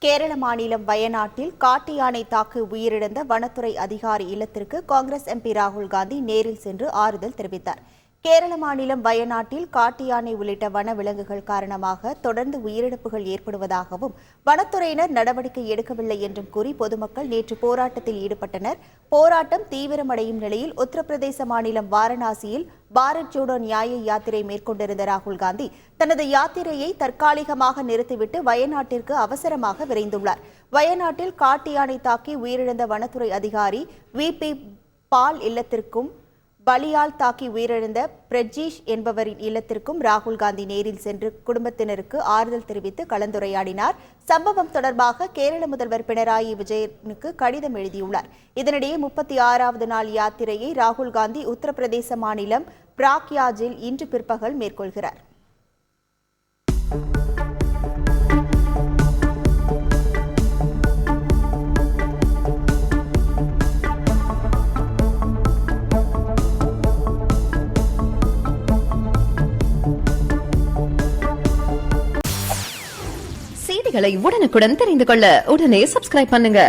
கேரள மாநிலம் வயநாட்டில் காட்டு யானை தாக்கி உயிரிழந்த வனத்துறை அதிகாரி இல்லத்திற்கு காங்கிரஸ் எம்பி ராகுல் காந்தி நேரில் சென்று ஆறுதல் தெரிவித்தார். கேரள மாநிலம் வயநாட்டில் காட்டு யானை உள்ளிட்ட வன விலங்குகள் காரணமாக தொடர்ந்து உயிரிழப்புகள் ஏற்படுவதாகவும் வனத்துறையினர் நடவடிக்கை எடுக்கவில்லை என்றும் கூறி பொதுமக்கள் நேற்று போராட்டத்தில் ஈடுபட்டனர். போராட்டம் தீவிரமடையும் நிலையில் உத்தரப்பிரதேச மாநிலம் வாரணாசியில் பாரத் ஜோடோ நியாய யாத்திரை மேற்கொண்டிருந்த ராகுல் காந்தி தனது யாத்திரையை தற்காலிகமாக நிறுத்திவிட்டு வயநாட்டிற்கு அவசரமாக விரைந்துள்ளார். வயநாட்டில் காட்டு யானை தாக்கி உயிரிழந்த வனத்துறை அதிகாரி VP பால் இல்லத்திற்கும் பலியால் தாக்கி உயிரிழந்த பிரஜீஷ் என்பவரின் இல்லத்திற்கும் ராகுல் காந்தி நேரில் சென்று குடும்பத்தினருக்கு ஆறுதல் தெரிவித்து கலந்துரையாடினார். சம்பவம் தொடர்பாக கேரள முதல்வர் பினராயி விஜயனுக்கு கடிதம் எழுதியுள்ளார். இதனிடையே 36வது நாள் யாத்திரையை ராகுல் காந்தி உத்தரப்பிரதேச மாநிலம் பிராக்யாஜில் இன்று பிற்பகல் மேற்கொள்கிறார். செய்திகளை உடனுக்குடன் தெரிந்து கொள்ள உடனே சப்ஸ்கிரைப் பண்ணுங்க.